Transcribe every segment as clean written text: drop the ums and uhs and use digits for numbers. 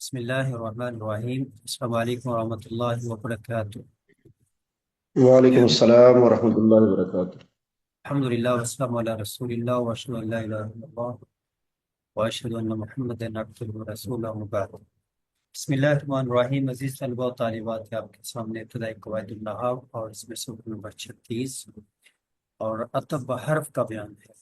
بسم الله الرحمن الرحیم السلام علیکم ورحمۃ اللہ وبرکاتہ۔ وعلیکم السلام ورحمۃ اللہ وبرکاتہ۔ الحمد للہ والسلام علی رسول اللہ واشهد ان لا الہ الا اللہ واشهد ان محمدا عبدہ ورسولہ اما بعد۔ بسم اللہ الرحمن الرحیم۔ عزیز طلبہ و طالبات، آپ کے سامنے ابتدائی قواعد النحو اور اس میں صفحہ نمبر 36 اور عطف بحرف کا بیان ہے۔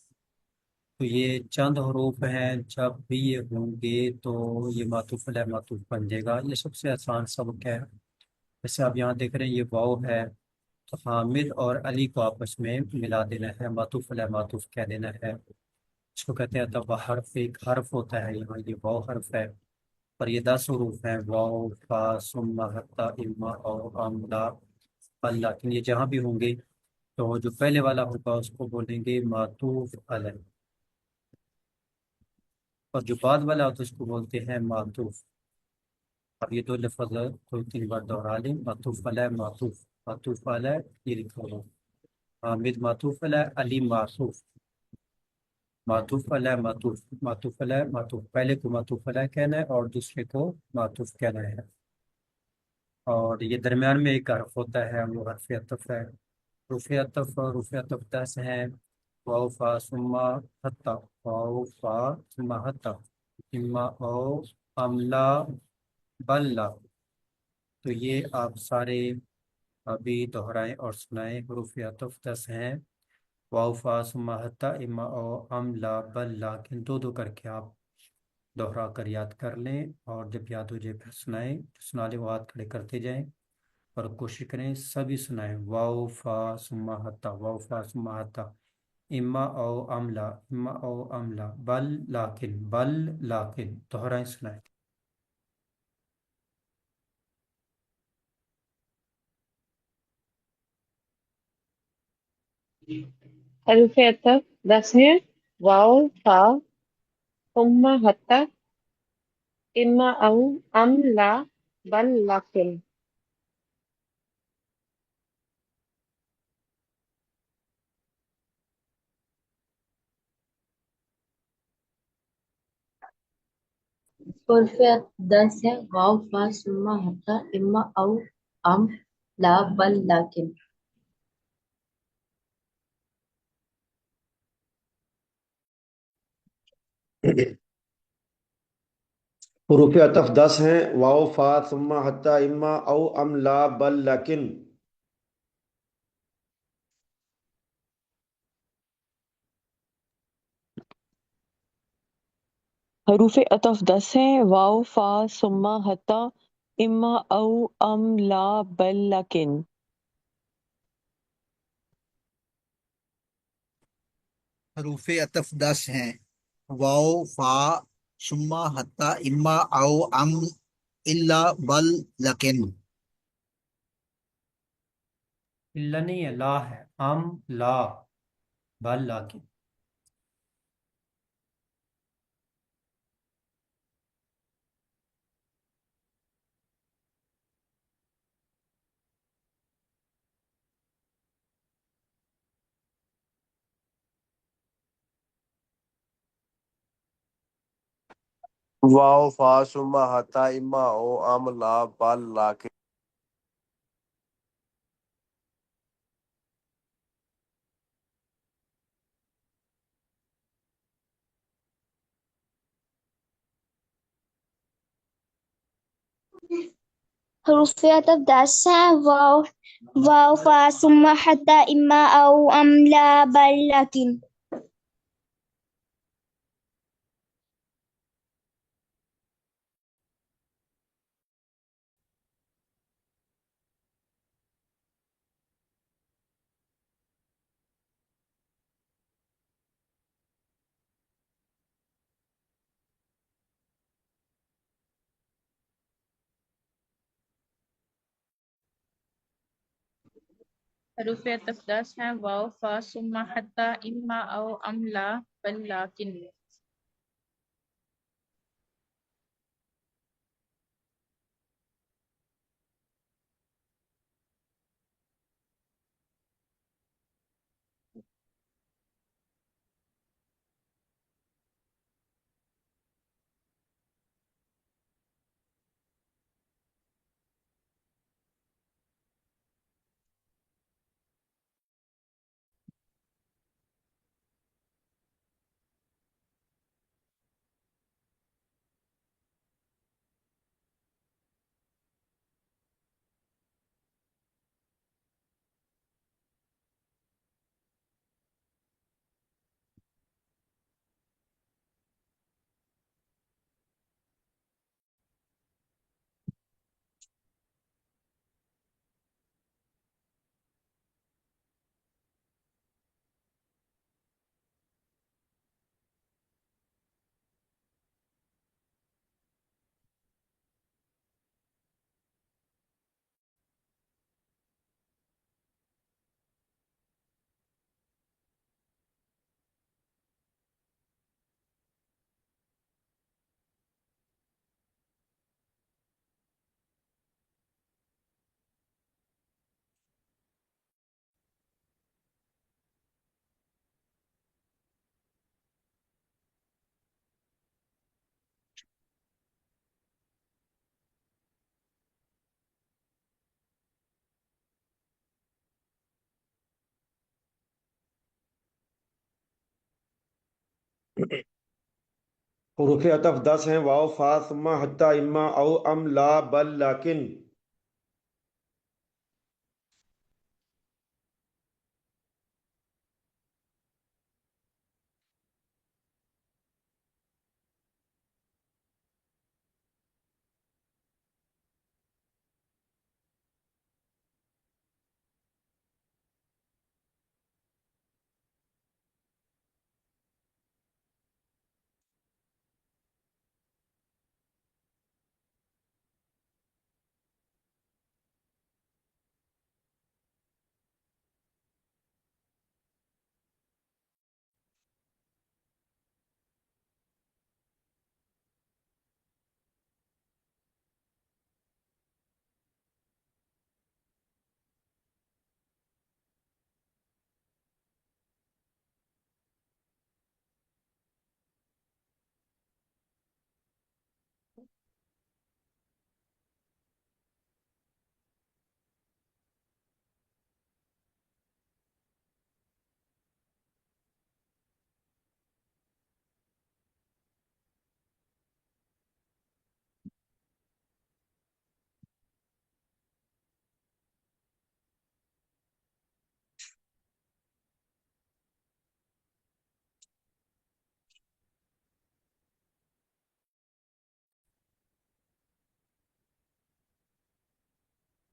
تو یہ چند حروف ہیں، جب بھی یہ ہوں گے تو یہ معطوف علیہ معطوف بن جائے گا۔ یہ سب سے آسان سبق ہے۔ جیسے آپ یہاں دیکھ رہے ہیں یہ واو ہے، تو حامد اور علی کو آپس میں ملا دینا ہے، معطوف علیہ معطوف کہہ دینا ہے۔ اس کو کہتے ہیں تب حرف، ایک حرف ہوتا ہے، یہاں یہ واو حرف ہے اور یہ 10 حروف ہیں، واو فا ثم حتی اما او ام لا بل، لیکن یہ جہاں بھی ہوں گے تو جو پہلے والا ہوگا اس کو بولیں گے معطوف علیہ، اور جو بعد والا ہوتا ہے اس کو بولتے ہیں معطوف۔ اب یہ دو لفظ دو تین بار دوہرا لیں، معطوف علیہ معطوف، معطوف علیہ یہ لکھا ہوا، حامد معطوف علیہ، علی معطوف، معطوف علیہ معطوف، معطوف علیہ معطوف، پہلے کو معطوف علیہ کہنا ہے اور دوسرے کو معطوف کہنا ہے۔ اور یہ درمیان میں ایک حرف ہوتا ہے، وہ حرف عطف ہے۔ حروف عطف 10 ہیں، واو فا ثم حتی، واو فا ثم حتی، اما او املا بل۔ تو یہ آپ سارے ابھی دہرائیں اور سنائیں۔ حروف عطف 10 ہیں، واو فا ثم حتی اما او ام لا بل، لیکن دو دو کر کے آپ دوہرا کر یاد کر لیں، اور جب یاد ہو جائے پھر سنائیں۔ جو سنا لیں وہ ہاتھ کھڑے کرتے جائیں اور کوشش کریں سبھی سنائیں۔ واو فا ثم حتی، واو فا ثم حتی، اما او ام لا، اما او ام لا بل لیکن، بل لیکن، دوہرائیں سنائیں۔ حروف عطف 10 ہیں، واو فا ثم حتی اما او ام لا بل لیکن۔ حروف 10 ہے، واو فا ثم حتی اما او ام لا بل لیکن۔ حروف عطف 10 ہیں، واو فا ثم حتی اما او ام لا بل لیکن۔ حروف عطف 10 ہیں، واو فا ثم حتی اما او ام لا بل لیکن۔ حروف عطف 10 ہیں، واو فا ثم حتی اما او ام الا بل لیکن۔ اللہ نہیں ہے، لا ہے، ام لا بل لیکن۔ واو فا ثم حتی اما او ام لا بل لیکن۔ حروف عطف 10 ہیں، واو فا ثم حتی اما او ام لا بل لیکن۔ حروف عطف 10 ہیں، واو فا ثم حتی اما او ام لا بل لیکن۔ حروف عطف 10 ہیں، واو فا ثم حتی اما او ام لا بل لیکن.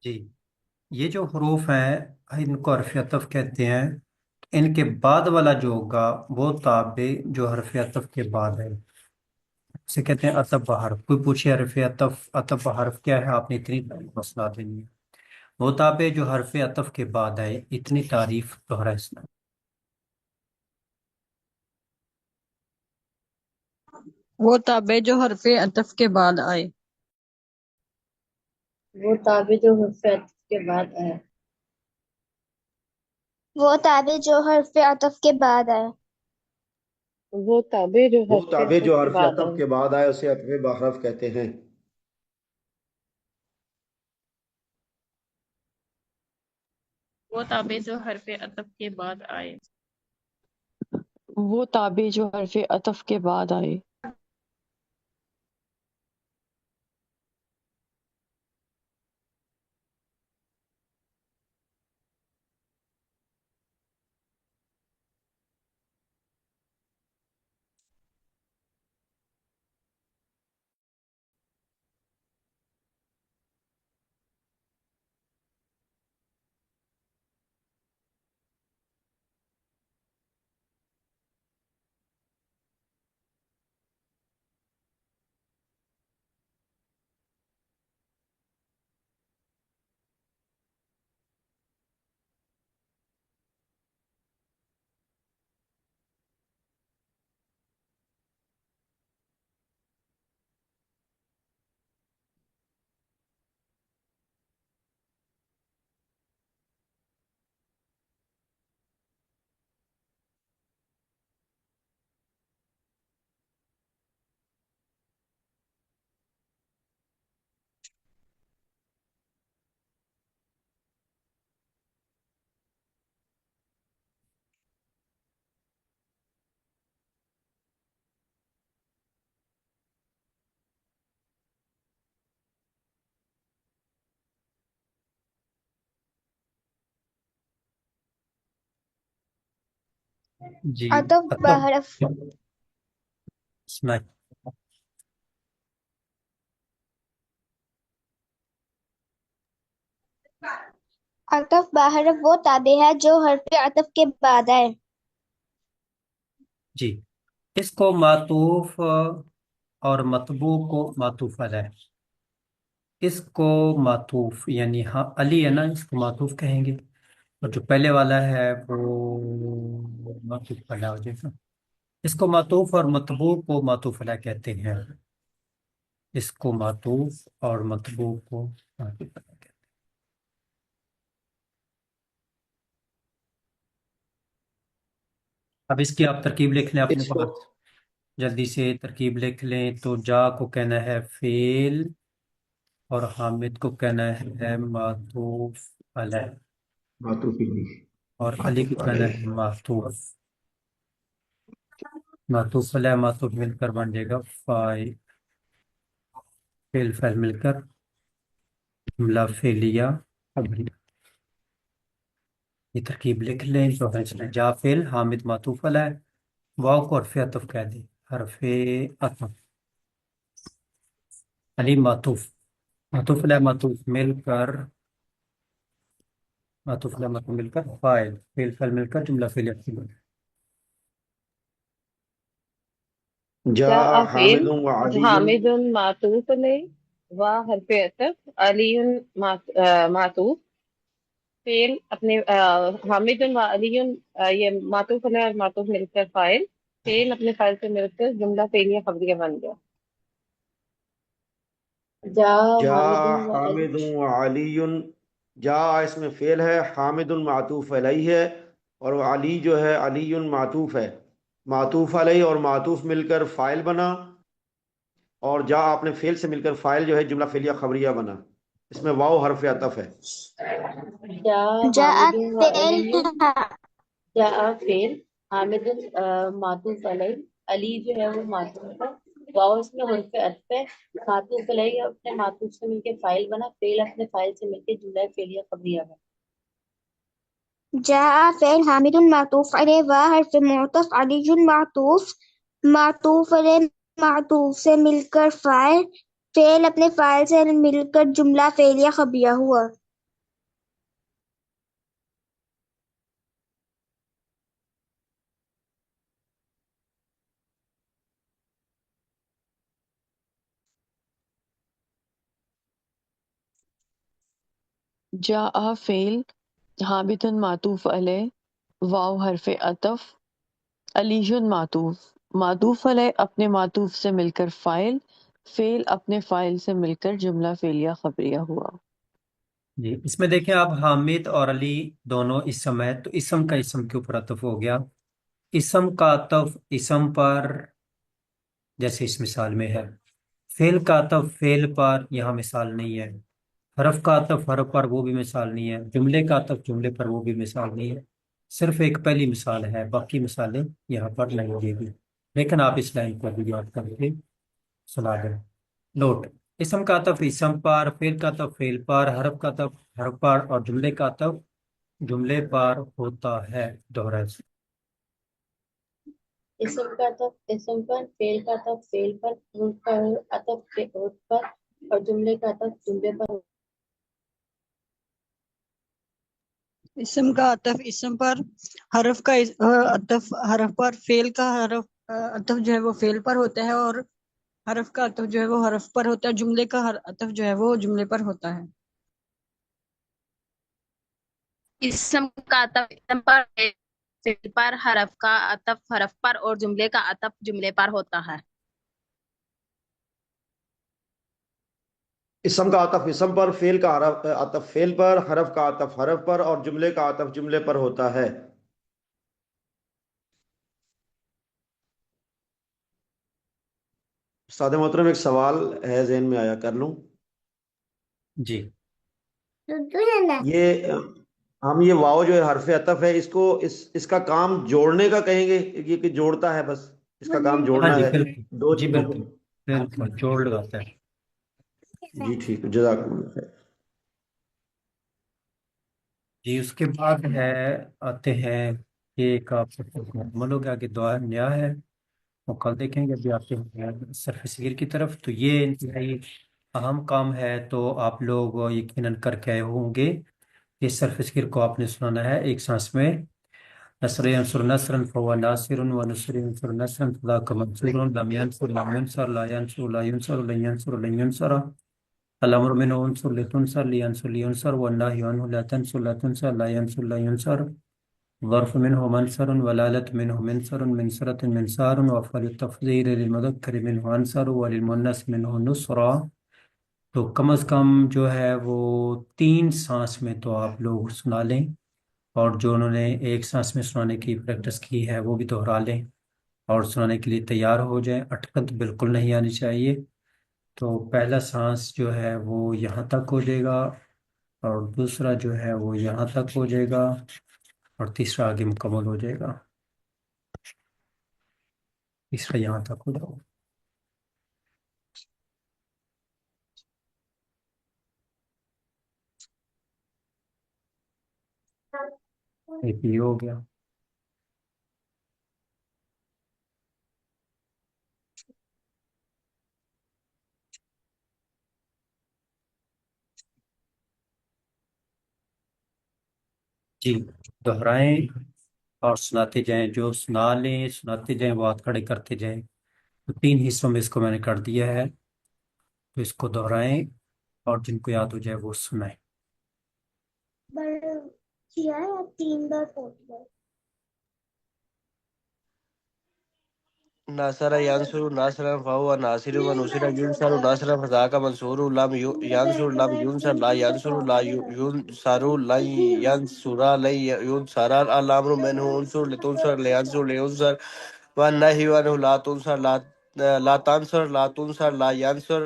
جی، یہ جو حروف ہیں ان کو حرف عطف کہتے ہیں. ان کے بعد والا جو ہوگا وہ تابع جو حرف عطف کے بعد ہے اسے کہتے ہیں عطف بحرف. کوئی پوچھے حرف عطف بحرف کیا ہے، آپ نے اتنی مسئلہ دینی ہے. وہ تابع جو حرف عطف کے بعد ہے، اتنی تعریف دوہرا اس میں. وہ تابع جو حرف عطف کے بعد آئے. وہ تابع جو حرف عطف کے بعد آئے. وہ تابع جو حرف عطف کے بعد آئے. وہ تابع جو وہ حرف تابع عطف جو کے حرف بعد عطف آئے. کے بعد آئے اسے عطف بحرف کہتے ہیں. وہ تابع جو حرف عطف کے بعد آئے. وہ تابع جو حرف عطف کے بعد آئے. جی، عطف بحرف سنائیں. عطف بحرف وہ تابع ہے جو حرف عطف کے بعد آئے. جی، اس کو معطوف اور مطبوع کو معطوف علیہ. اس کو معطوف یعنی ہاں علی ہے نا، اس کو معطوف کہیں گے. اور جو پہلے والا ہے وہ معطوف علیہ ہو جائے گا. اس کو معطوف اور مطبوع کو معطوف علیہ کہتے ہیں. اس کو معطوف اور مطبوع کو معطوف علیہ کہتے ہیں. اب اس کی آپ ترکیب لکھ لیں اپنے اس کو پاس، جلدی سے ترکیب لکھ لیں. تو جا کو کہنا ہے فعل اور حامد کو کہنا ہے معطوف علیہ معطوف علیہ. اور علی کو معطوف کہنا علیہ. ہے معطوف. معطوف علیہ معطوف مل کر بن جائے گا فاعل، فعل مل کر جملہ فعلیہ خبریہ۔ یہ ترکیب لکھ لیں جو ہے اس میں جا فعل، حامد معطوف علیہ، واو کو حرف عطف کہہ دیں، حرف عطف، علی معطوف، معطوف علیہ معطوف مل کر فاعل، فعل مل کر جملہ فعلیہ خبریہ۔ جاء جاء حامد فعل وعلی حامد معطوف علیہ و حرف عطف علی معطوف فعل اپنے حامد و علی یہ معطوف علیہ اور معطوف مل کر فاعل، فعل اپنے فاعل سے مل کر جملہ فعلیہ خبریہ بن گیا۔ جاء جاء حامد و حامد وعلی، جاء اس میں فعل ہے، حامد معطوف علیہ ہے، اور علی جو ہے علی معطوف ہے، معطوف علیہ اور معطوف مل کر فاعل بنا، اور جاء اپنے فعل سے مل کر فاعل جو ہے جملہ فعلیہ خبریہ بنا، اس میں واو حرف عطف ہے۔ جاء جاء حامد و فعل علی، جاء فعل حامد معطوف علیہ، علی جو ہے وہ معطوف ہے، واو اس میں حرف عطف ہے، معطوف علیہ اپنے معطوف سے مل کے فاعل بنا، فعل اپنے فاعل سے مل کے جملہ فعلیہ خبریہ بنا۔ جاء فعل حامد معطوف علیہ و حرف معطف علی معطوف علیہ معطوف سے مل کر فاعل، فعل اپنے فاعل سے مل کر جملہ فعلیہ خبریہ ہوا۔ جاء فعل حامد معطوف علیہ واو حرف عطف علی معطوف علیہ اپنے معطوف سے مل کر فاعل، فعل اپنے فاعل سے مل کر جملہ فعلیہ خبریہ ہوا۔ جی اس میں دیکھیں آپ حامد اور علی دونوں اسم ہے، تو اسم کا اسم کے اوپر عطف ہو گیا، اسم کا عطف اسم پر جیسے اس مثال میں ہے، فعل کا عطف فعل پر یہاں مثال نہیں ہے، حرف کا عطف حرف پر وہ بھی مثال نہیں ہے، جملے کا عطف جملے پر وہ بھی مثال نہیں ہے، صرف ایک پہلی مثال ہے، باقی مثالیں یہاں پر نہیں دی گئی، لیکن آپ اس لائن پر بھی یاد کر کے سنا دیں۔ نوٹ: اسم کا عطف اسم پر، فعل کا عطف فعل پر، حرف کا عطف حرف پر، اور جملے کا عطف جملے پر ہوتا ہے۔ دوہرا اسم کا عطف اسم پر، فعل کا عطف فعل پر، حروف کا عطف حروف پر، اور جملے کا عطف جملے پر۔ اسم کا عطف اسم پر، حرف کا عطف حرف پر، فعل کا حرف عطف جو ہے وہ فعل پر ہوتا ہے، اور حرف کا عطف جو ہے وہ حرف پر ہوتا ہے، جملے کا عطف جو ہے وہ جملے پر ہوتا ہے۔ اسم کا عطف اسم پر، فعل پر، حرف کا عطف حرف پر اور جملے کا عطف جملے پر ہوتا ہے۔ اسم کا عطف اسم پر، فعل کا عطف فعل پر، حرف کا عطف حرف پر، اور جملے کا عطف جملے پر ہوتا ہے۔ استاد محترم ایک سوال ہے ذہن میں آیا، کر لوں؟ جی یہ ہم یہ واو جو ہے حرف عطف ہے، اس کو اس کا کام جوڑنے کا کہیں گے، یہ کہ جوڑتا ہے، بس اس کا کام ہاں جوڑنا جی ہے بالکل، دو جی چیزوں کو۔ بالکل بالکل جوڑ لگاتا ہے۔ جی ٹھیک ہے، جزاک اللہ خیر۔ جی اس کے بعد ہے آتے ہیں کہ ایک آپ سے مکمل ہو گیا کہ دعا نیا ہے، وہ کل دیکھیں گے۔ ابھی آتے ہیں صرف صغیر کی طرف، تو یہ انتہائی اہم کام ہے، تو آپ لوگ یقیناً کر کے آئے ہوں گے۔ اس صرف صغیر کو آپ نے سنانا ہے ایک سانس میں۔ نصر ینصر نصرا فهو ناصر ونصر ینصر نصرا فذاك منصور لم ينصر لم ينصر لا ينصر لا ينصر لن ينصر لن ينصر الأمر منه انصر لتنصر لينصر لينصر والنهي عنه لا تنصر لا تنصر لا ينصر لا ينصر ظرف منه منصر ولالة منه منصر منصرة منصار وفعل التفضيل للمذكر منه أنصر وللمؤنث منه نصرا۔ تو کم از کم جو ہے وہ 3 سانس میں تو آپ لوگ سنا لیں، اور جو انہوں نے ایک سانس میں سنانے کی پریکٹس کی ہے وہ بھی دہرا لیں اور سنانے کے لیے تیار ہو جائیں۔ اٹکن بالکل نہیں آنی چاہیے۔ تو پہلا سانس جو ہے وہ یہاں تک ہو جائے گا، اور دوسرا جو ہے وہ یہاں تک ہو جائے گا، اور تیسرا آگے مکمل ہو جائے گا۔ تیسرا یہاں تک ہو جاؤ. ایک یہ ہو گیا. جی دہرائیں اور سناتے جائیں، جو سنا لیں سناتے جائیں وہ ہاتھ کھڑے کرتے جائیں. تو 3 حصوں میں اس کو میں نے کر دیا ہے، تو اس کو دہرائیں اور جن کو یاد ہو جائے وہ سنائیں. کیا ہے 3 بار 4 بار. ناصر ينصر ناصرا فهو ناصر ونصر ينصر ناصرا فذاك منصور لم ينصر لم ينصر لا ينصر لا ينصر لن ينصر لن ينصر الأمر منه انصر لتنصر لينصر لينصر والنهي عنه لا تنصر لا تنصر لا تنصر لا ينصر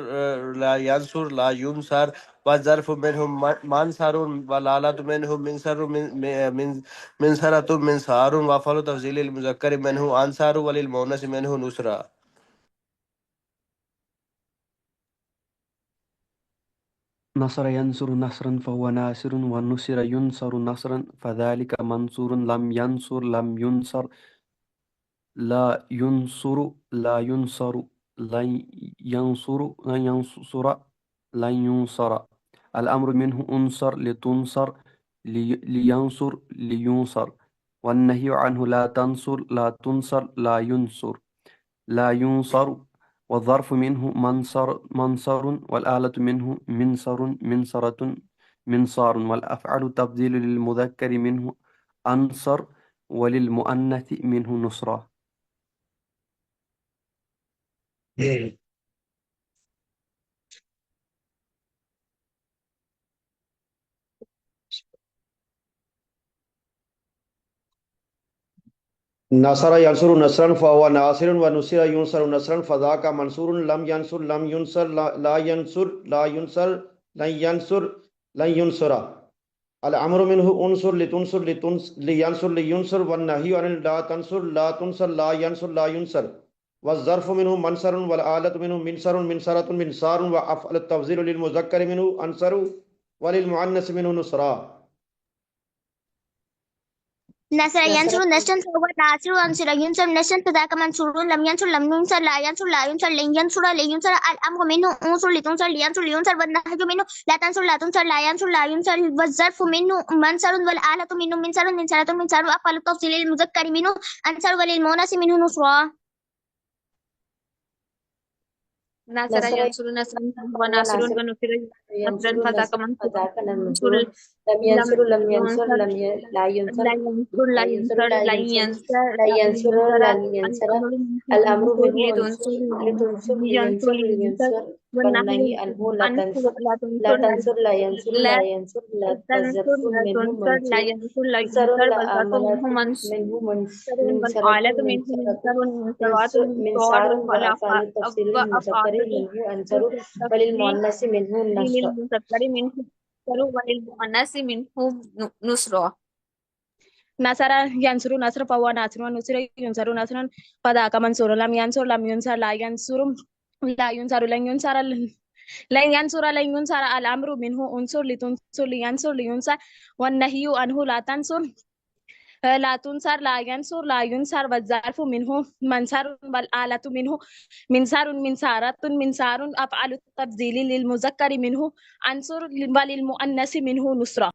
لا ينصر لا ينصر والظرف منهم منصر والآلة منهم منصر من منصرة منصار وفعل تفضيل المذكر منه أنصار وللمؤنث منه نصرة. نصر ينصر نصرا فهو ناصر والنصر ينصر نصرا فذلك منصور لم ينصر لم ينصر لا ينصر لا ينصر لن ينصر لن ينصر لن ينصر الأمر منه انصر لتنصر لينصر لينصر والنهي عنه لا تنصر لا تنصر لا ينصر لا ينصر والظرف منه منصر والآلة منه منصر منصرة منصار والأفعل تفضيل للمذكر منه أنصر وللمؤنث منه نصرة. نصر ينصر نصرا فهو ناصر ونصر ينصر نصرا فذاك منصور لم ينصر لم ينصر لا ينصر لا ينصر لن ينصر لن ينصر الأمر منه انصر لتنصر لينصر لينصر والنهي عن لا تنصر لا تنصر لا ينصر لا ينصر والظرف منه منصر والآلة منه منصر منصرة منصار وأفعل التفضيل للمذكر منه أنصر وللمؤنث منه نصرا. نصر ينصر نصرا فهو ناصر وانصر ينصر نصرا فذاك منصور لم ينصر لم ينصر لا ينصر لا ينصر لن ينصر لن ينصر الأمر منه انصر لتنصر لينصر لينصر والنهي منه لا تنصر لا تنصر لا ينصر لا ينصر والظرف منه منصر والآلة منه منصر منصرة منصار وأفعل التفضيل للمذكر منه أنصر وللمؤنث منه نصرا. ناصر ينصر نصرا فهو ناصر ونصر نصرا ينصر فذاك نصر منصور فذاك منصور منصور لم ينصر لم ينصر ينصر لا ينصر لا ينصر لا لا ينصر ينصر لا لا ينصر ينصر لا لا ينصر ينصر لن ينصر الأمر منه الأمر انصر منه انصر لتنصر لتنصر لينصر لينصر لينصر لينصر والنهي والنهي عنه لا أنصر تنصر لا لا تنصر تنصر لا ينصر لا لا ينصر لا تنصر تزرف لا منه تنصر لا منصور ينصر لا منصر ينصر لا والظرف آملت منه منه منصر منصرة والآلة منه منصرة منصر منصرات منصار منصار وأفعال التفصيل المذكر وأفعال منه أنصر التفضيل وللمؤنث منه النصر. للمذكر منه نصر وللمؤنث منه نصر. نصر ينصر نصر فهو ناصر ونصر ينصر نصرا فذاك منصور لم ينصر لم ينصر لا ينصر لا ينصر لن ينصر لن ينصر لن ينصر الأمر منه انصر لتنصر لينصر لينصر والنهي عنه لا تنصر لا تنصر لا ينصر لا ينصر والظرف منه منصر والآلة منه منصر منصارة منصار أفعل التفضيل للمذكر منه أنصر وللمؤنث منه نصرة.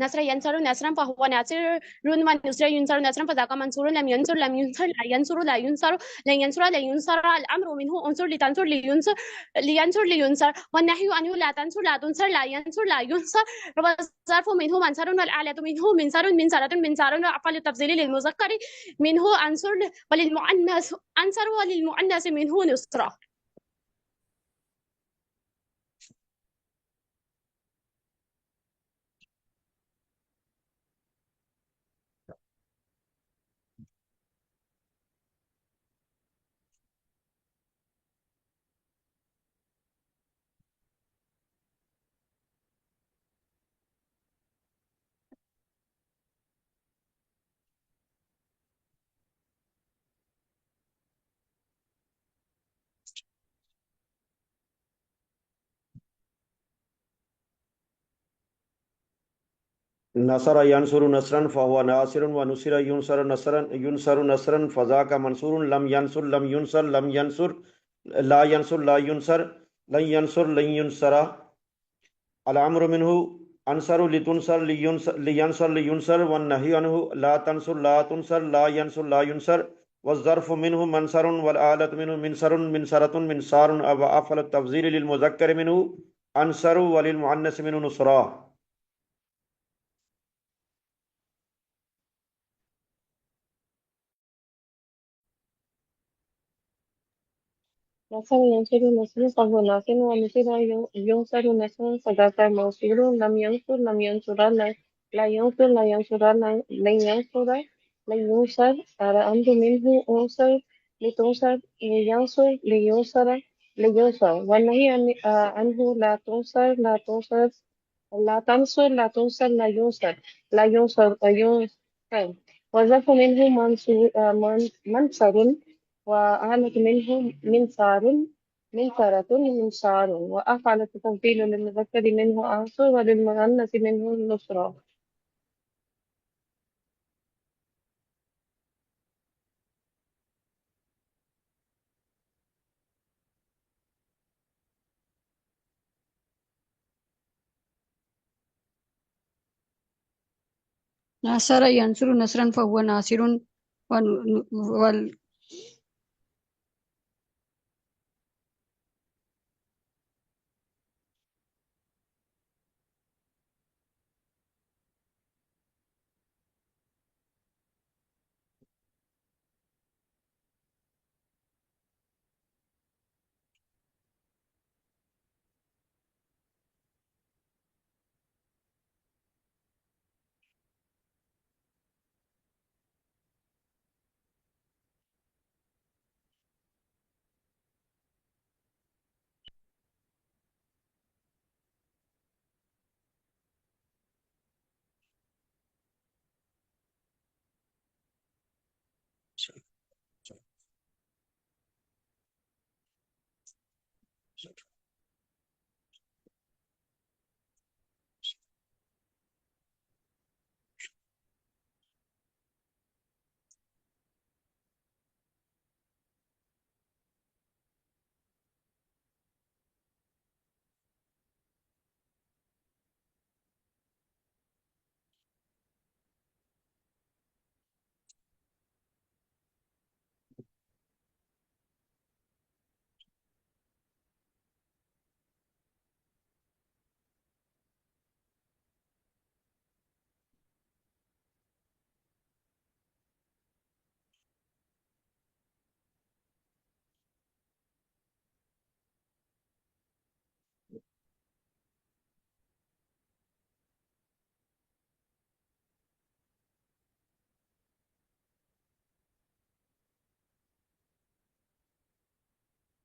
نصر ينصر نصرا فهو ناصر ونصر ينصر نصرا فذاك منصور لم ينصر لم ينصر لا ينصر لا ينصر لن ينصر لا ينصر الأمر منه انصر لتنصر لينصر لينصر لينصر والنهي عنه لا تنصر لا تنصر لا ينصر لا ينصر والظرف منه منصر والآلة منه منصر منصرة منصر وأفعل التفضيل للمذكر منه أنصر وللمؤنث أنصر وللمؤنث منه نصرة. نصر ینصر نصرا فهو ناصر ونصر ينصر نصرا ينصر نصرا فذاك منصور لم ينصر لم ينصر لم ينصر لا ينصر لا ينصر لن ينصر لن ينصر الأمر منه أنصر لتنصر لينصر لينصر والنهي عنه لا تنصر لا تنصر لا ينصر لا ينصر والظرف منه منصر والآلة منه منصر منصرة منصار وأفعل التفضيل للمذكر منه أنصر وللمؤنث منه نصرا. نصر ينصر نصرا فهو ناصر ونصر ينصر نصرا فذاك منصور لم ينصر لم ينصر لا ينصر لا ينصر لن ينصر لن ينصر الأمر منه أنصر لتنصر لينصر لينصر لينصر والنهي عنه لا تنصر لا تنصر لا تنصر لا تنصر لا ينصر لا ينصر ينصر وظرف منه منصر وآلة منه منصار منصرة منصار وأفعل التفضيل للمذكر منه أنصر وللمؤنث منه نصرا. نصر ينصر نصرا فهو ناصر وال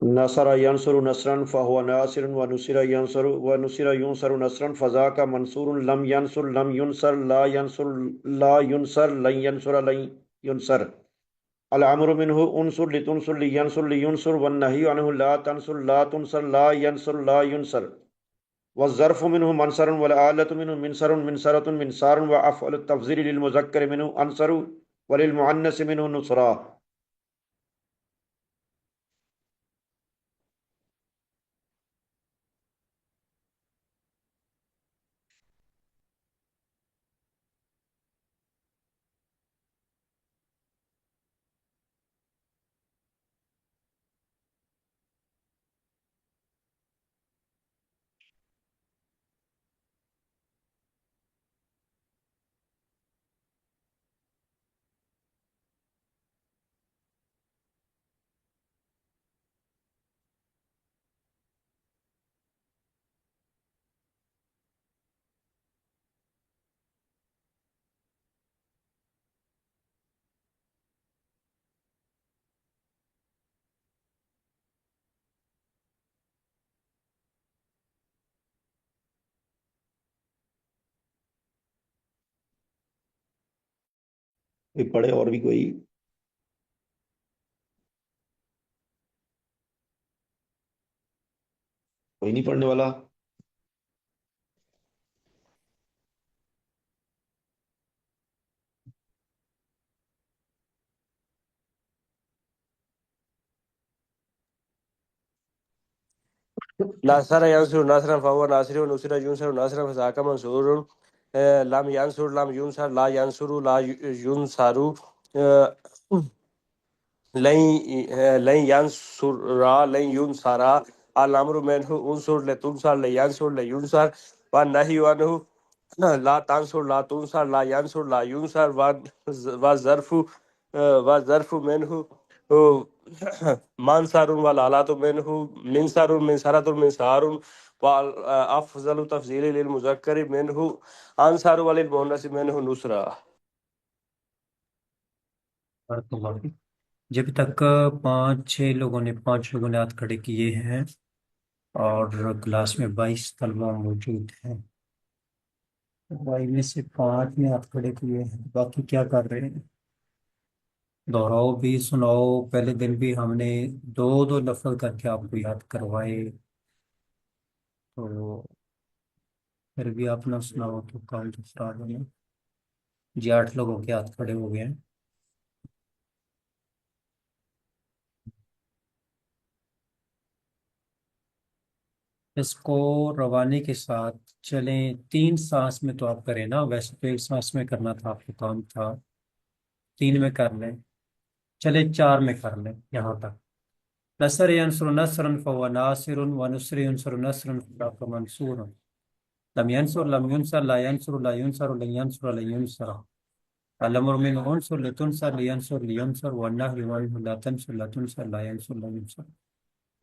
نصر ينصر نصرا فهو ناصر ونصر ينصر ونصر ينصر نصرا فذاك منصور لم ينصر لم ينصر لا ينصر لا ينصر لن ينصر لن ينصر الأمر منه انصر لتنصر لينصر لينصر والنهي عنه لا تنصر لا تنصر لا ينصر لا ينصر والظرف منه منصر والآلة منه منصر منصرة منصار وأفعل التفضيل للمذكر منه أنصر وللمؤنث منه نصرا. کوئی پڑھے اور بھی کوئی؟ کوئی نہیں پڑھنے والا؟ ناصر ينصر نصرا فهو ناصر ونصر ينصر نصرا فذاك منصور لم ينصر لم ينصر لا ينصر لا ينصر لن ينصر لن ينصر الامر منه انصر لتنصر لينصر لينصر والنهي عنه لا تنصر لا تنصر لا ينصر لا ينصر والظرف منه منصر والآلات منه منصر منصرة منصار وأفضل تفضيل للمذكر منه أنصر وللمؤنث منه نصرة. بارک اللہ فیک۔ جب تک پانچ لوگوں نے ہاتھ کھڑے کیے ہیں اور کلاس میں 22 طلبہ موجود ہیں، 22 میں سے 5 نے ہاتھ کھڑے کیے ہیں، باقی کیا کر رہے ہیں؟ دہراؤ بھی، سناؤ۔ پہلے دن بھی ہم نے 2 لفظ کر کے آپ کو یاد کروائے، تو پھر بھی آپ نہ سناؤ تو کام دوسرا آ جائے۔ جی 8 لوگوں کے ہاتھ کھڑے ہو گئے ہیں۔ اس کو روانی کے ساتھ چلیں، 3 سانس میں تو آپ کریں نا، ویسے تو 1 سانس میں کرنا تھا، آپ کو کام تھا 3 میں کر لیں، چلے 4 میں کر لیں یہاں تک۔ نصر ینصر نصرا فهو ناصر ونصر ینصر نصرا فذاک منصور لم ينصر لم ينصر لا ينصر لا ينصر لن ينصر لن ينصر الامر منه انصر لتنصر لينصر لينصر والنهي عنه لا تنصر لا تنصر لا ينصر لا ينصر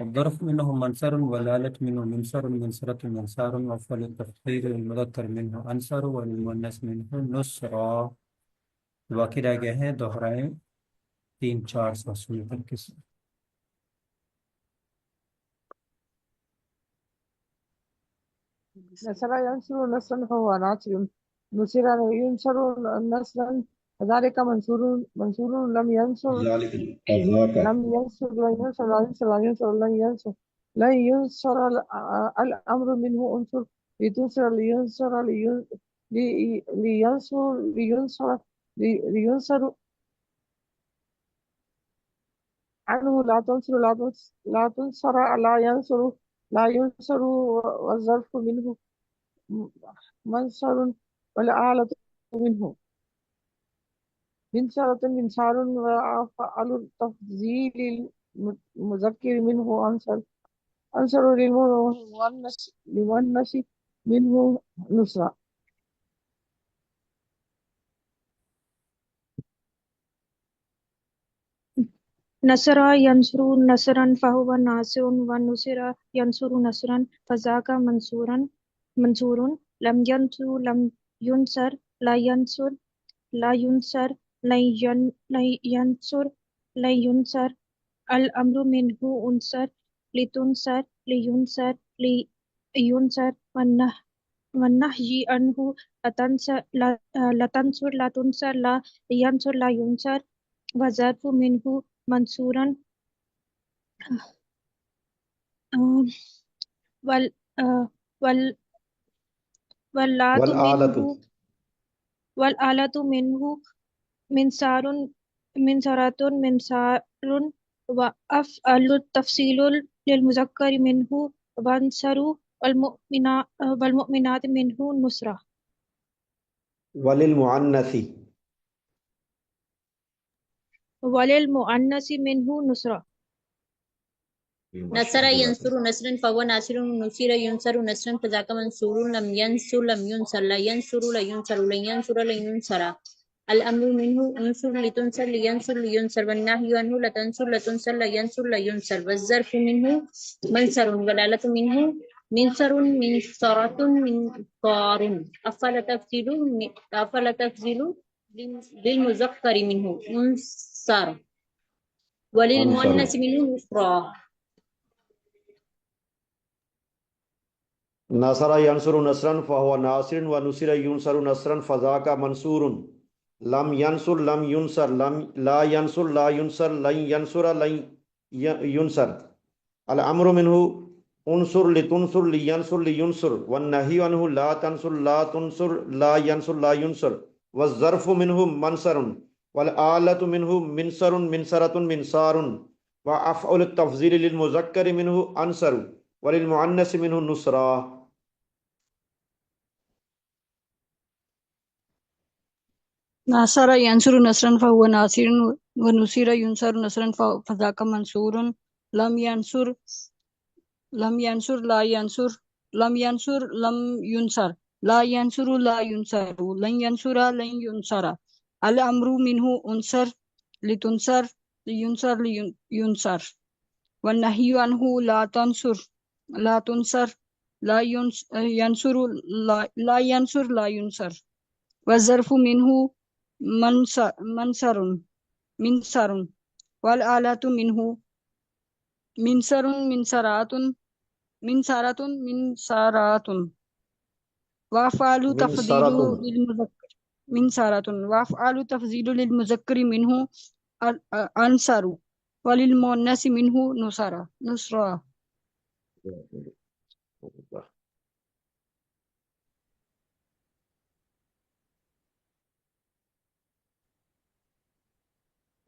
الظرف منه منصر والآلة منه منصر منصرة منصار وفعل التفخير المذكر منه انصر والمؤنث منه نصرا۔ باقی رہ گئے ہیں، دہرائیں 3-4 سوال تک کے ساتھ۔ نصر ينصر نصرا فهو ناصر نصر ينصر نصرا فذلك منصور لم ينصر ذلك كذاك لم ينصر لا ينصر لا ينصر لا ينصر لن ينصر لن ينصر الأمر منه انصر لتنصر لينصر لينصر عنه لا تنصر لا تنصر لا ينصر لا ينصر والظرف منه منصر والآلة منه منصرة منصار وأفعل التفضيل المذكر منه أنصر للمؤنث منه نصرة. نصر ينصر نصرا فهو ناصر ونصر ينصر نصرا فذاك منصور لم ينصر لم ينصر لا ينصر لا ينصر لن ينصر لا ينصر الأمر منه انصر لتنصر لينصر لينصر والنهي عنه لا تنصر لا تنصر لا ينصر لا ينصر وظرف منه منصورا وال وال والآلة منه منصرة منصار وأفعل التفصيل للمذكر منه وانصر والمؤمنات منه نصرة. وللمؤنث منه نصرة. نصر ينصر نصرا فهو ناصر نصر ينصر نصرا فذاك منصور لم ينصر لم ينصر لا ينصر لا ينصر لن ينصر لن ينصر الأمر منه انصر لتنصر لينصر لينصر والنهي عنه لا تنصر لا تنصر لا ينصر لا ينصر والظرف منه منصر والآلة منه منصر منصرة منصار أفعل تفضيل للمذكر منه انصر وللمؤنث منه نصرا. نصر ینصر نصرا فهو ناصر ونصر ينصر نصرا فذاك منصور لم ينصر لم ينصر لم لا ينصر لا ينصر لن ينصر لن ينصر الأمر منه انصر لتنصر لينصر لينصر والنهي عنه لا تنصر لا تنصر لا ينصر لا ينصر والظرف منه منصر والآلة منه منصر منصرة منصار وأفعل التفضيل للمذكر منه أنصر وللمؤنث منه نصرا. ناصر ينصر نصرا فهو ناصر ونصير ينصر نصرا فذاك منصور لم ينصر لم ينصر لا ينصر لم ينصر لم ينصر لا ينصر لا ينصر لن ينصر لن ينصر الأمر منه أنصر لتنصر لينصر لينصر والنهي عنه لا تنصر لا تنصر لا ينصر لا ينصر لا ينصر والظرف منه منصر منصر والآلة منه منصر منصرات منصرة منصرات وأفعال تفضيل منصرة. للمذكر منصرة وأفعال تفضيل للمذكر منه أنصر وللمؤنث منه نصرا.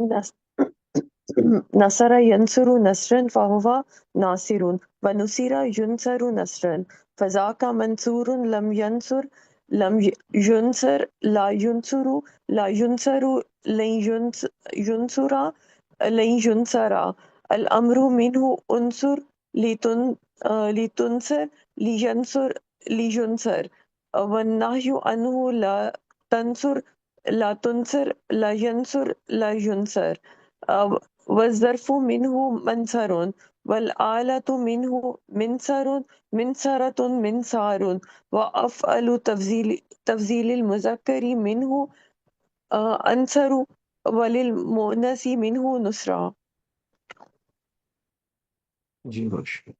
نص- نصر ينصر نصرا فهو ناصر ونصر ينصر نصرا فذاك منصور لم ينصر لم ينصر لا ينصر لا ينصر لن ينصر لن ينصر الأمر منه انصر لتنصر لينصر لينصر والنهي عنه لا تنصر لا تنصر لا ينصر لا ينصر والظرف منه منصر والآلة منه منصر منصرة منصار وأفعل تفضيل المذكر منه أنصر وللمؤنث منه نصرا. جی ماشاء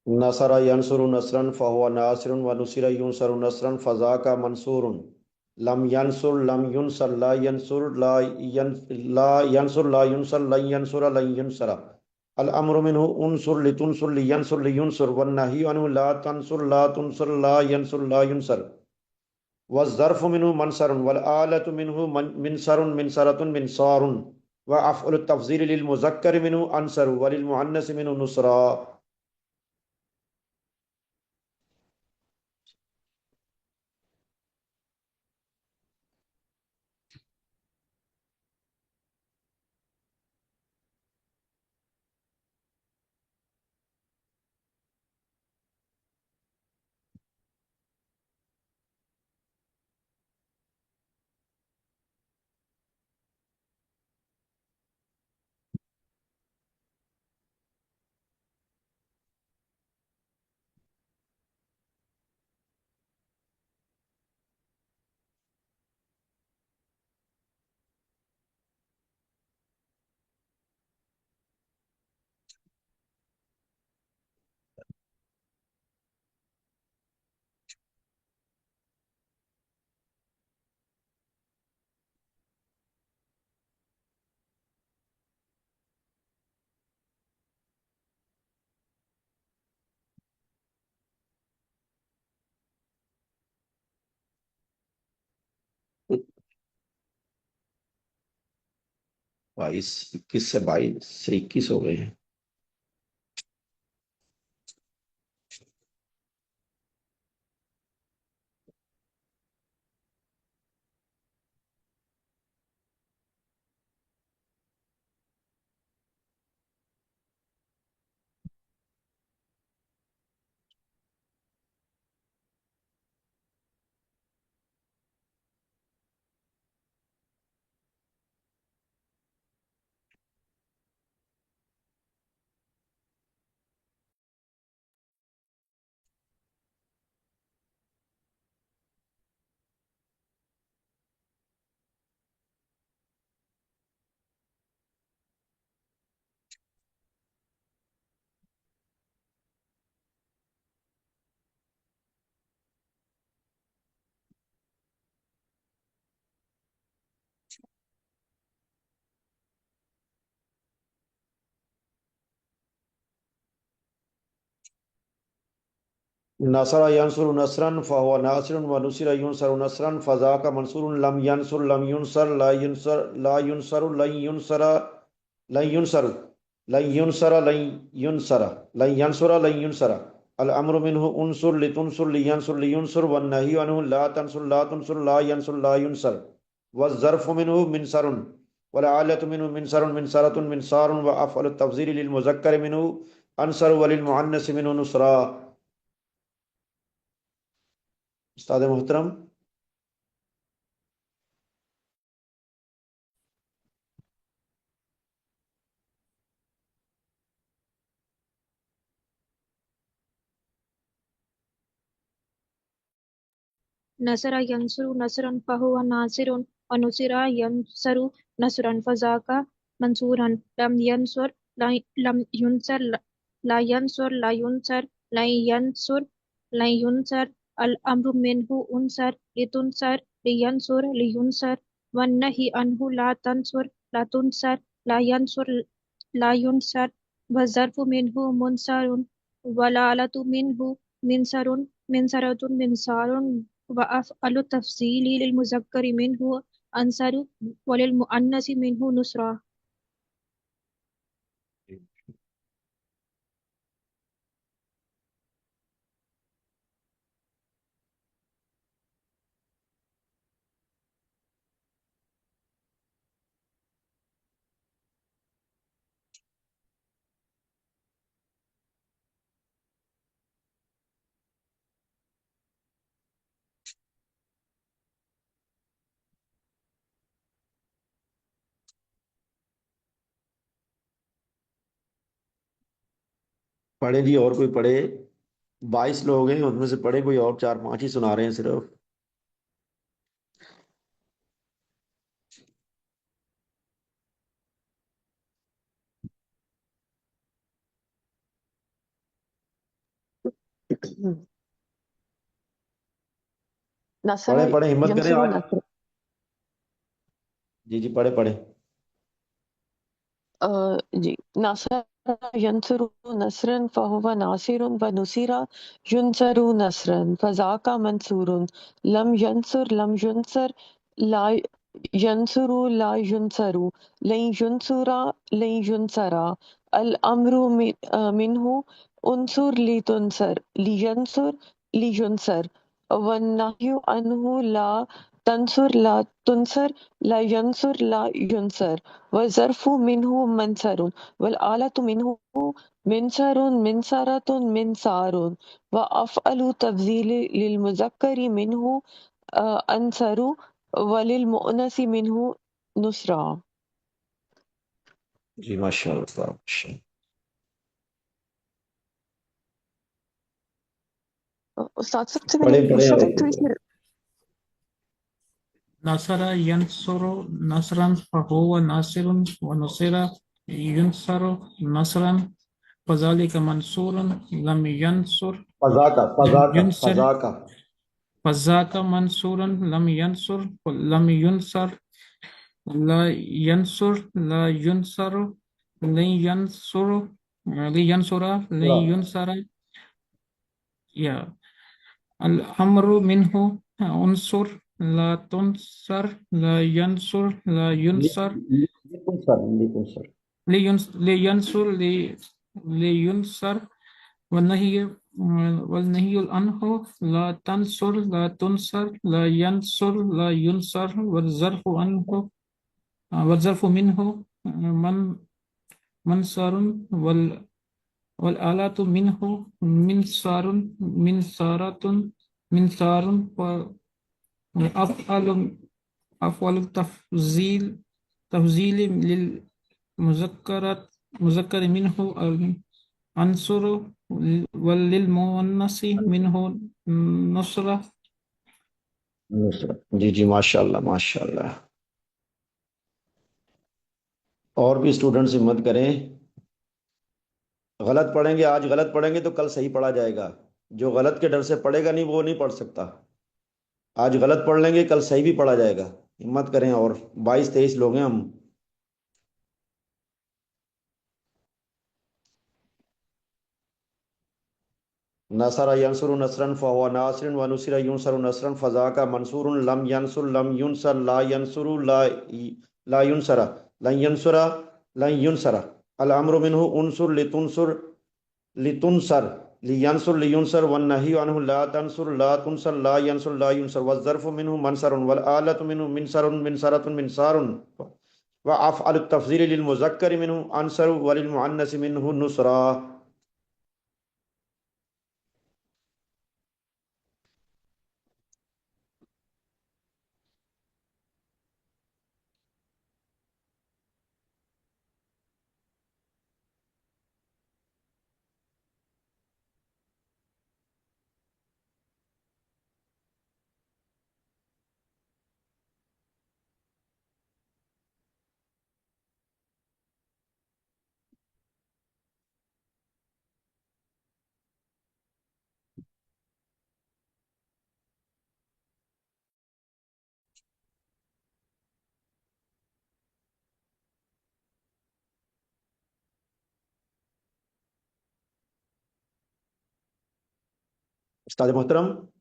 نصر ينصر نصرا فهو ناصر ونصر ينصر نصرا فذاك منصور لم ينصر لم ينصر لا ينصر لا ينصر لا ينصر لن ينصر لن ينصر الأمر منه انصر لتنصر لينصر لينصر والنهي عنه لا تنصر لا تنصر لا ينصر لا ينصر والظرف منه منصر والآلة منه منصر منصرة منصار وأفعل التفضيل للمذكر منه أنصر وللمؤنث منه نصرا. بائیس اکیس سے 21 ہو گئے ہیں. نصر ينصر نصرا فهو ناصر ونصر ينصر نصرا فذاك منصور لم ينصر لم ينصر لا ينصر لا ينصر لن ينصر لن ينصر لن ينصر لن ينصر لن ينصر لن ينصر الأمر منه انصر لتنصر لينصر لينصر والنهي عنه لا تنصر لا تنصر لا ينصر لا ينصر والظرف منه منصر والعالة منه منصر منصرة منصار وأفعل التفضيل للمذكر منه انصر وللمؤنث منه نصرا. استاد محترم نصر ينصر نصرا فهو ناصر ونصر ينصر نصرا فذاك منصورا لم ينصر لم ينصر لا ينصر لا ينصر لن ينصر لن ينصر الأمر منه انصر لتنصر لينصر لينصر والنهي عنه لا تنصر لا تنصر لا ينصر لا ينصر والظرف منه منصر والآلة منه منصر منصرة منصار وأفعل التفصيل للمذكر منه أنصر وللمؤنث منه نصرة. پڑھیں جی، اور کوئی پڑھے؟ 22 لوگ ہیں، ان میں سے پڑھے کوئی اور، 4 5 ہی سنا رہے ہیں صرف. نصر پڑھیں پڑھیں، ہمت کریں ينصر آج. نصر جی جی پڑھیں پڑھیں. جی نصر ينصر نصرا فهو ناصر ونصر ينصر نصرا فذاك منصور لم ينصر لم ينصر لا ينصر لا ينصر لن ينصر لن ينصر الأمر منه انصر لتنصر لينصر لينصر والنهي عنه لا تنصر لا تنصر لا ينصر لا ينصر والظرف منه منصر والآلة منه منصر منصرة منصار وأفعل تفضيل للمذكر منه أنصر وللمؤنث منه نصرا. جی ماشاء اللہ. استاد سب سے میں نے پڑھیں پڑھیں پوچھا اور تھا تو اسے نصر ينصر نصرا فهو ناصر ونصر ينصر نصرا فذلك منصور لم ينصر فذاکا لم فذاکا ينصر فذاکا فذاك منصور لم ينصر لم ينصر لا ينصر لا ينصر لن ينصر لينصر لن ينصر يا الأمر منه انصر لا تنصر لا ينصر لا ينصر لیکن سر لیکن سر لينصر لينصر والنهي عنه لا تنصر لا تنصر لا ينصر لا ينصر والظرف عنه والظرف منه منصر والآلة منه منصار منصارة منصار وأفعل تفضيل للمذكر منه عنصر وللمؤنث منه نصرة. جی جی ماشاء اللہ ماشاء اللہ. اور بھی اسٹوڈنٹس ہمت کریں. غلط پڑھیں گے آج، غلط پڑھیں گے تو کل صحیح پڑھا جائے گا. جو غلط کے ڈر سے پڑھے گا نہیں وہ نہیں پڑھ سکتا. آج غلط پڑھ لیں گے کل صحیح بھی پڑھا جائے گا. ہمت کریں. اور 22 23 لوگ ہیں ہم. نصر ینصر نصرا فهو ناصر ونصر ينصر نصرا فذاك منصور لم ينصر لم ينصر لا ينصر لا ينصر لن ينصر لن ينصر الامر منه انصر لتنصر لتنصر لينصر لينصر والنهي عنه لا تنصر لا تنصر لا ينصر لا ينصر والظرف منه منصر والآلة منه منصر منصرة منصار وأفعل التفضيل للمذكر منه أنصر وللمؤنث منه نصرا. استاد محترم